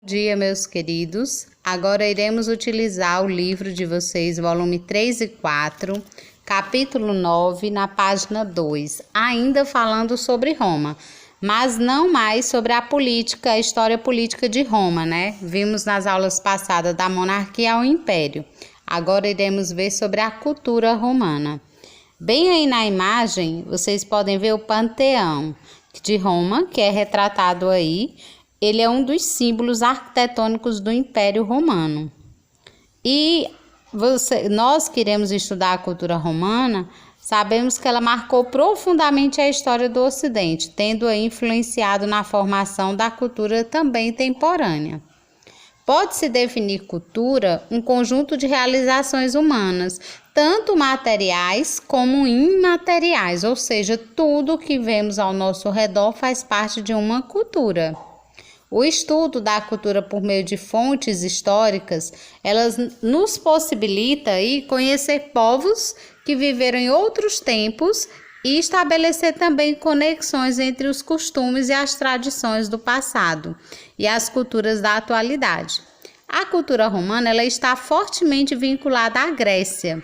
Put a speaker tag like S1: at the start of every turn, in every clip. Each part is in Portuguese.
S1: Bom dia, meus queridos. Agora iremos utilizar o livro de vocês, volume 3 e 4, capítulo 9, na página 2, ainda falando sobre Roma, mas não mais sobre a política, a história política de Roma, né? Vimos nas aulas passadas da monarquia ao império. Agora iremos ver sobre a cultura romana. Bem aí na imagem, vocês podem ver o Panteão de Roma, que é retratado aí. Ele é um dos símbolos arquitetônicos do Império Romano. E nós que iremos estudar a cultura romana, sabemos que ela marcou profundamente a história do Ocidente, tendo aí influenciado na formação da cultura também contemporânea. Pode-se definir cultura um conjunto de realizações humanas, tanto materiais como imateriais, ou seja, tudo que vemos ao nosso redor faz parte de uma cultura. O estudo da cultura por meio de fontes históricas, elas nos possibilita aí conhecer povos que viveram em outros tempos e estabelecer também conexões entre os costumes e as tradições do passado e as culturas da atualidade. A cultura romana ela está fortemente vinculada à Grécia.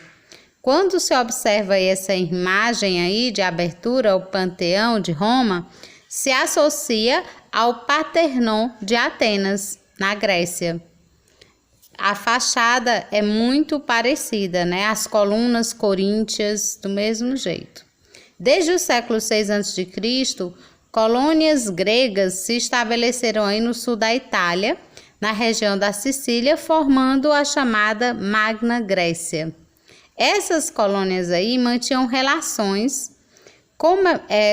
S1: Quando se observa aí essa imagem aí de abertura ao Panteão de Roma, se associa ao Partenon de Atenas, na Grécia. A fachada é muito parecida, né? As colunas coríntias, do mesmo jeito. Desde o século 6 a.C., colônias gregas se estabeleceram aí no sul da Itália, na região da Sicília, formando a chamada Magna Grécia. Essas colônias aí mantinham relações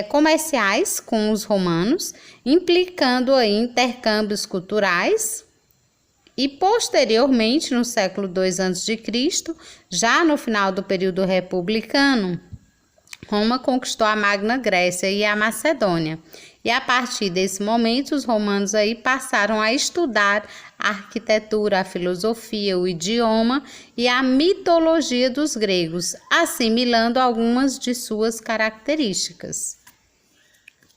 S1: comerciais com os romanos, implicando aí intercâmbios culturais, e posteriormente, no século II a.C., já no final do período republicano, Roma conquistou a Magna Grécia e a Macedônia. E a partir desse momento, os romanos aí passaram a estudar a arquitetura, a filosofia, o idioma e a mitologia dos gregos, assimilando algumas de suas características.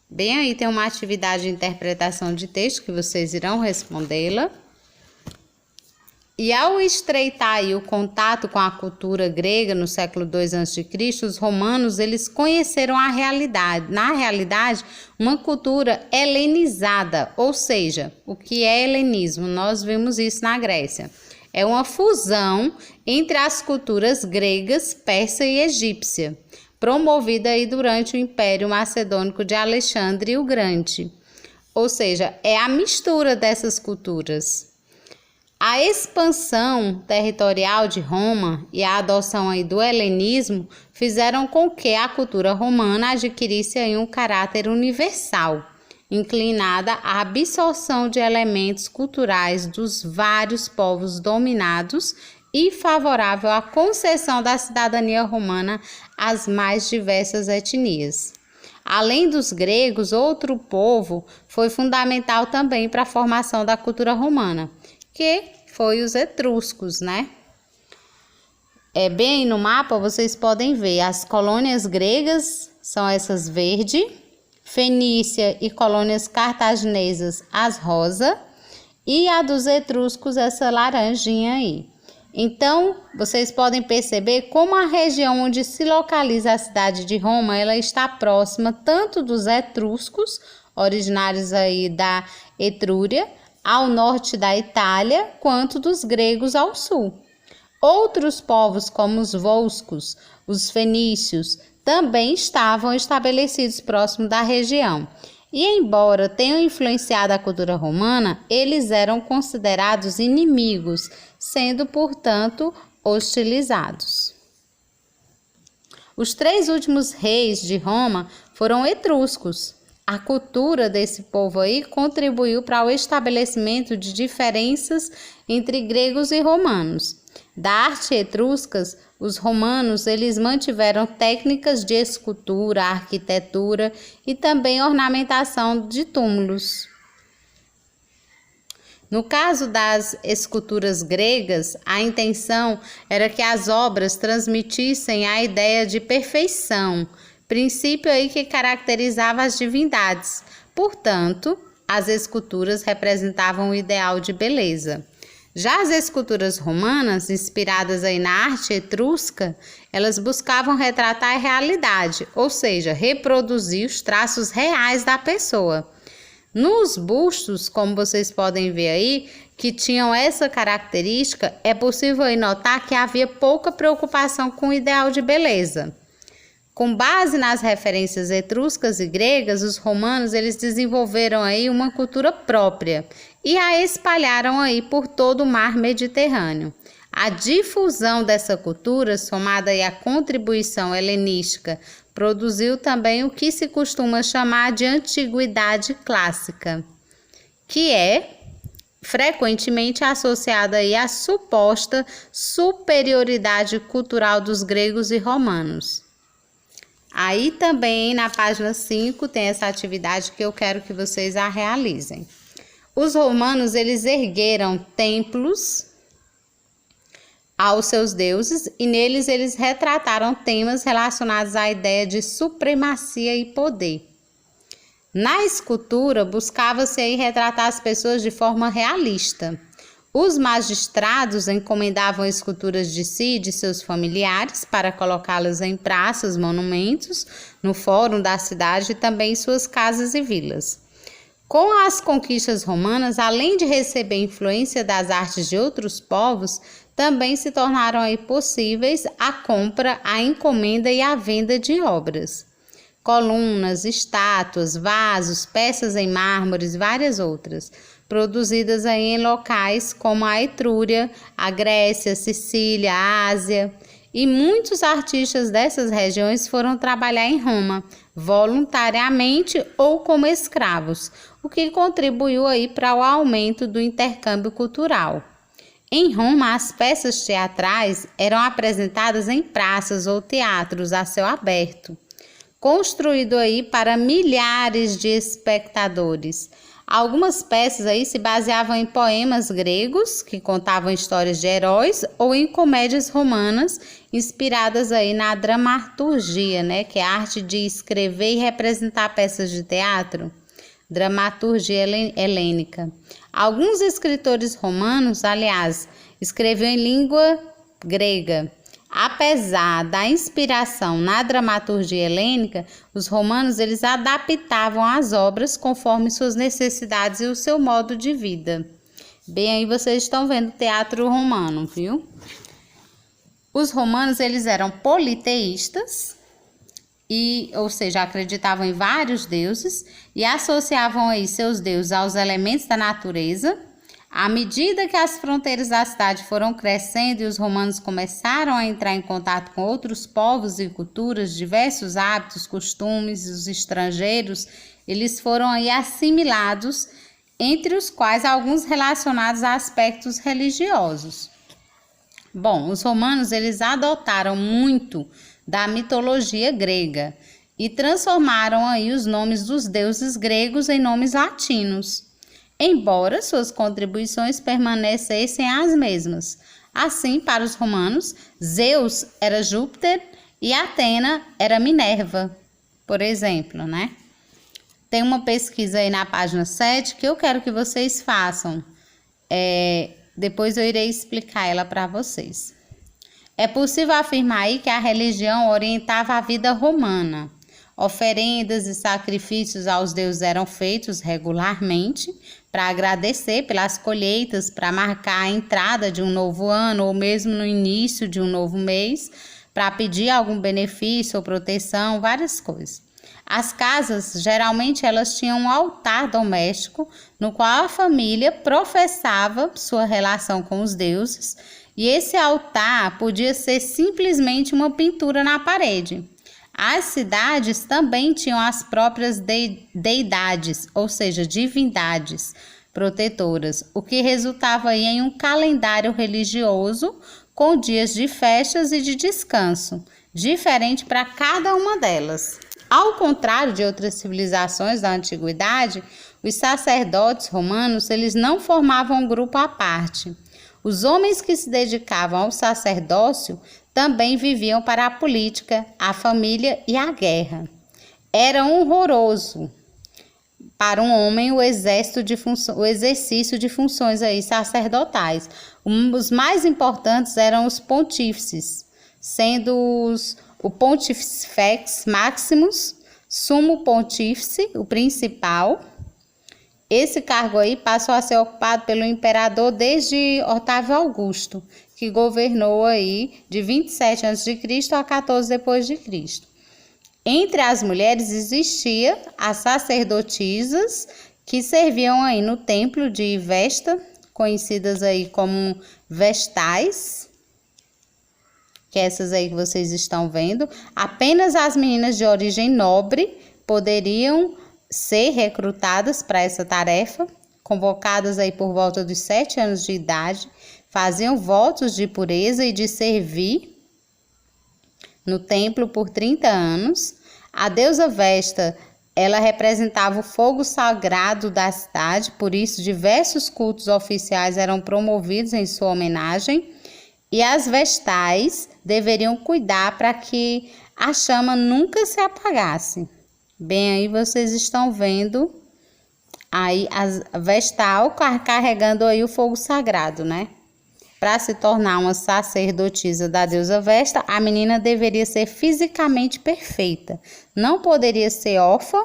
S1: Bem, aí tem uma atividade de interpretação de texto que vocês irão respondê-la. E ao estreitar aí o contato com a cultura grega no século II a.C., os romanos eles conheceram na realidade, uma cultura helenizada, ou seja, o que é helenismo? Nós vimos isso na Grécia. É uma fusão entre as culturas gregas, persa e egípcia, promovida aí durante o Império Macedônico de Alexandre o Grande. Ou seja, é a mistura dessas culturas. A expansão territorial de Roma e a adoção aí do helenismo fizeram com que a cultura romana adquirisse aí um caráter universal, inclinada à absorção de elementos culturais dos vários povos dominados e favorável à concessão da cidadania romana às mais diversas etnias. Além dos gregos, outro povo foi fundamental também para a formação da cultura romana, que foi os etruscos, né? Bem no mapa vocês podem ver as colônias gregas, são essas verde, Fenícia e colônias cartaginesas, as rosa, e a dos etruscos, essa laranjinha aí. Então, vocês podem perceber como a região onde se localiza a cidade de Roma, ela está próxima tanto dos etruscos, originários aí da Etrúria, ao norte da Itália, quanto dos gregos ao sul. Outros povos, como os volscos, os fenícios, também estavam estabelecidos próximo da região. E embora tenham influenciado a cultura romana, eles eram considerados inimigos, sendo, portanto, hostilizados. Os 3 últimos reis de Roma foram etruscos. A cultura desse povo aí contribuiu para o estabelecimento de diferenças entre gregos e romanos. Da arte etruscas, os romanos eles mantiveram técnicas de escultura, arquitetura e também ornamentação de túmulos. No caso das esculturas gregas, a intenção era que as obras transmitissem a ideia de perfeição, princípio aí que caracterizava as divindades. Portanto, as esculturas representavam o ideal de beleza. Já as esculturas romanas, inspiradas aí na arte etrusca, elas buscavam retratar a realidade, ou seja, reproduzir os traços reais da pessoa. Nos bustos, como vocês podem ver aí, que tinham essa característica, é possível aí notar que havia pouca preocupação com o ideal de beleza. Com base nas referências etruscas e gregas, os romanos eles desenvolveram aí uma cultura própria e a espalharam aí por todo o mar Mediterrâneo. A difusão dessa cultura, somada aí à contribuição helenística, produziu também o que se costuma chamar de antiguidade clássica, que é frequentemente associada aí à suposta superioridade cultural dos gregos e romanos. Aí também na página 5 tem essa atividade que eu quero que vocês a realizem. Os romanos eles ergueram templos aos seus deuses e neles eles retrataram temas relacionados à ideia de supremacia e poder. Na escultura buscava-se aí retratar as pessoas de forma realista. Os magistrados encomendavam esculturas de si e de seus familiares para colocá-las em praças, monumentos, no fórum da cidade e também em suas casas e vilas. Com as conquistas romanas, além de receber influência das artes de outros povos, também se tornaram aí possíveis a compra, a encomenda e a venda de obras. Colunas, estátuas, vasos, peças em mármores e várias outras, produzidas aí em locais como a Etrúria, a Grécia, Sicília, a Ásia. E muitos artistas dessas regiões foram trabalhar em Roma, voluntariamente ou como escravos, o que contribuiu aí para o aumento do intercâmbio cultural. Em Roma, as peças teatrais eram apresentadas em praças ou teatros a céu aberto, construído aí para milhares de espectadores. Algumas peças aí se baseavam em poemas gregos, que contavam histórias de heróis, ou em comédias romanas, inspiradas aí na dramaturgia, né, que é a arte de escrever e representar peças de teatro. Dramaturgia helênica. Alguns escritores romanos, aliás, escreviam em língua grega. Apesar da inspiração na dramaturgia helênica, os romanos eles adaptavam as obras conforme suas necessidades e o seu modo de vida. Bem, aí vocês estão vendo o teatro romano, viu? Os romanos eles eram politeístas, ou seja, acreditavam em vários deuses e associavam aí seus deuses aos elementos da natureza. À medida que as fronteiras da cidade foram crescendo e os romanos começaram a entrar em contato com outros povos e culturas, diversos hábitos, costumes, os estrangeiros, eles foram aí assimilados, entre os quais alguns relacionados a aspectos religiosos. Bom, os romanos eles adotaram muito da mitologia grega e transformaram aí os nomes dos deuses gregos em nomes latinos, embora suas contribuições permanecessem as mesmas. Assim, para os romanos, Zeus era Júpiter e Atena era Minerva, por exemplo, né? Tem uma pesquisa aí na página 7 que eu quero que vocês façam. Depois eu irei explicar ela para vocês. É possível afirmar aí que a religião orientava a vida romana. Oferendas e sacrifícios aos deuses eram feitos regularmente para agradecer pelas colheitas, para marcar a entrada de um novo ano ou mesmo no início de um novo mês, para pedir algum benefício ou proteção, várias coisas. As casas, geralmente, elas tinham um altar doméstico no qual a família professava sua relação com os deuses, e esse altar podia ser simplesmente uma pintura na parede. As cidades também tinham as próprias deidades, ou seja, divindades protetoras, o que resultava aí em um calendário religioso com dias de festas e de descanso, diferente para cada uma delas. Ao contrário de outras civilizações da antiguidade, os sacerdotes romanos eles não formavam um grupo à parte. Os homens que se dedicavam ao sacerdócio também viviam para a política, a família e a guerra. Era honroso para um homem o exercício de funções aí sacerdotais. Os mais importantes eram os pontífices, sendo o Pontifex Maximus, sumo pontífice, o principal. Esse cargo aí passou a ser ocupado pelo imperador desde Otávio Augusto, que governou aí de 27 a.C. a 14 depois de Cristo. Entre as mulheres existia as sacerdotisas que serviam aí no templo de Vesta, conhecidas aí como vestais, que é essas aí que vocês estão vendo. Apenas as meninas de origem nobre poderiam ser recrutadas para essa tarefa, convocadas aí por volta dos 7 anos de idade, faziam votos de pureza e de servir no templo por 30 anos. A deusa Vesta, ela representava o fogo sagrado da cidade, por isso diversos cultos oficiais eram promovidos em sua homenagem, e as vestais deveriam cuidar para que a chama nunca se apagasse. Bem, aí vocês estão vendo aí a vestal carregando aí o fogo sagrado, né? Para se tornar uma sacerdotisa da deusa Vesta, a menina deveria ser fisicamente perfeita. Não poderia ser órfã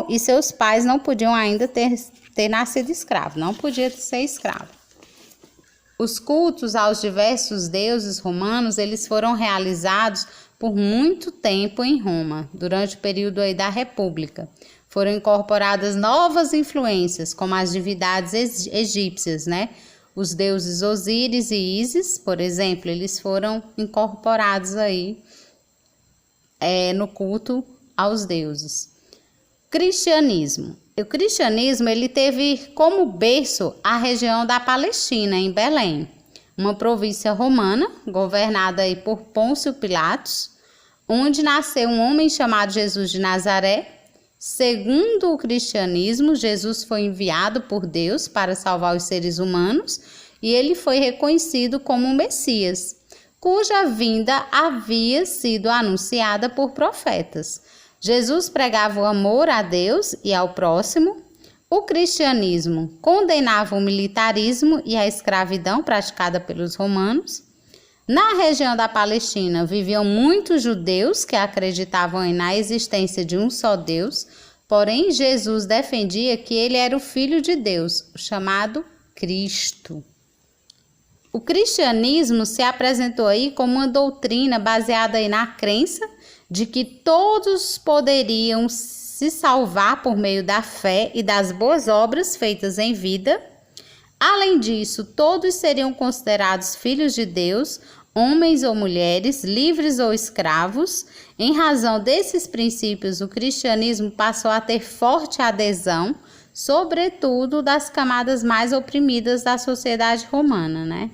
S1: e seus pais não podiam ainda ter nascido escravo. Não podia ser escravo. Os cultos aos diversos deuses romanos, eles foram realizados por muito tempo em Roma, durante o período aí da República. Foram incorporadas novas influências, como as divindades egípcias, né? Os deuses Osíris e Ísis, por exemplo, eles foram incorporados aí no culto aos deuses. Cristianismo. O cristianismo ele teve como berço a região da Palestina, em Belém, uma província romana governada aí por Pôncio Pilatos, onde nasceu um homem chamado Jesus de Nazaré. Segundo o cristianismo, Jesus foi enviado por Deus para salvar os seres humanos e ele foi reconhecido como o Messias, cuja vinda havia sido anunciada por profetas. Jesus pregava o amor a Deus e ao próximo. O cristianismo condenava o militarismo e a escravidão praticada pelos romanos. Na região da Palestina viviam muitos judeus que acreditavam na existência de um só Deus, porém Jesus defendia que ele era o Filho de Deus, o chamado Cristo. O cristianismo se apresentou aí como uma doutrina baseada aí na crença de que todos poderiam se salvar por meio da fé e das boas obras feitas em vida. Além disso, todos seriam considerados filhos de Deus, homens ou mulheres, livres ou escravos. Em razão desses princípios, o cristianismo passou a ter forte adesão, sobretudo das camadas mais oprimidas da sociedade romana, né?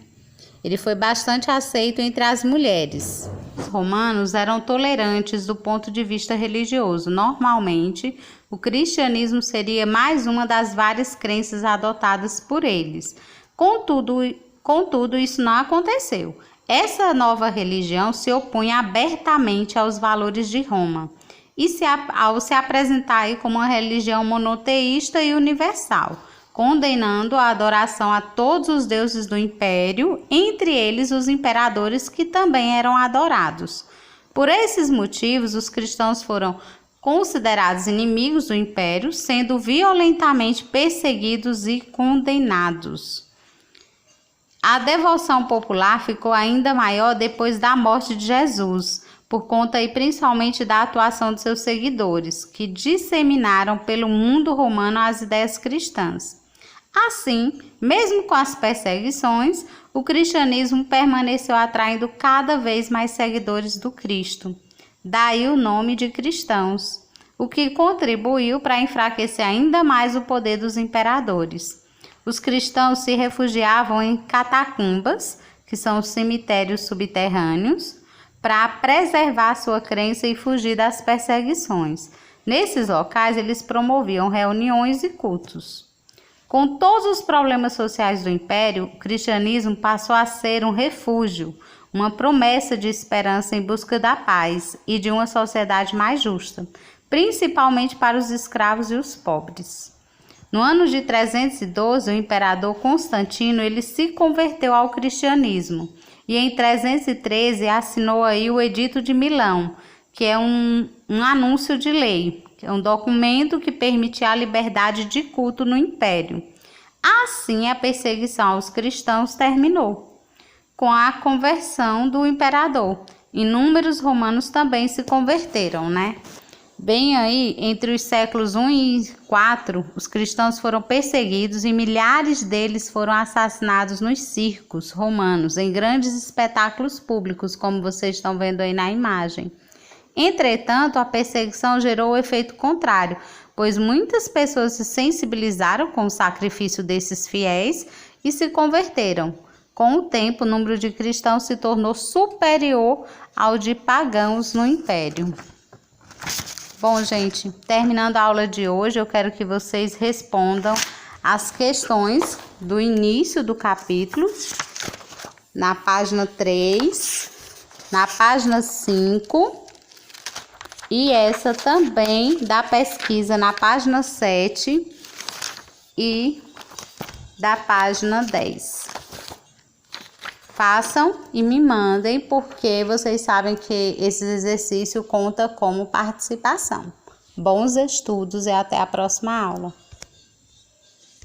S1: Ele foi bastante aceito entre as mulheres. Os romanos eram tolerantes do ponto de vista religioso. Normalmente, o cristianismo seria mais uma das várias crenças adotadas por eles. Contudo, isso não aconteceu. Essa nova religião se opunha abertamente aos valores de Roma e ao se apresentar aí como uma religião monoteísta e universal, condenando a adoração a todos os deuses do império, entre eles os imperadores que também eram adorados. Por esses motivos, os cristãos foram considerados inimigos do império, sendo violentamente perseguidos e condenados. A devoção popular ficou ainda maior depois da morte de Jesus, por conta aí principalmente da atuação de seus seguidores, que disseminaram pelo mundo romano as ideias cristãs. Assim, mesmo com as perseguições, o cristianismo permaneceu atraindo cada vez mais seguidores do Cristo. Daí o nome de cristãos, o que contribuiu para enfraquecer ainda mais o poder dos imperadores. Os cristãos se refugiavam em catacumbas, que são os cemitérios subterrâneos, para preservar sua crença e fugir das perseguições. Nesses locais, eles promoviam reuniões e cultos. Com todos os problemas sociais do império, o cristianismo passou a ser um refúgio, uma promessa de esperança em busca da paz e de uma sociedade mais justa. principalmente para os escravos e os pobres. No ano de 312, o imperador Constantino ele se converteu ao cristianismo e em 313 assinou aí o Edito de Milão, que é um anúncio de lei, que é um documento que permitia a liberdade de culto no império. Assim, a perseguição aos cristãos terminou com a conversão do imperador. Inúmeros romanos também se converteram, né? Bem aí, entre os séculos 1 e 4, os cristãos foram perseguidos e milhares deles foram assassinados nos circos romanos, em grandes espetáculos públicos, como vocês estão vendo aí na imagem. Entretanto, a perseguição gerou o efeito contrário, pois muitas pessoas se sensibilizaram com o sacrifício desses fiéis e se converteram. Com o tempo, o número de cristãos se tornou superior ao de pagãos no império. Bom, gente, terminando a aula de hoje, eu quero que vocês respondam as questões do início do capítulo, na página 3, na página 5, e essa também da pesquisa na página 7 e da página 10. Façam e me mandem, porque vocês sabem que esse exercício conta como participação. Bons estudos e até a próxima aula.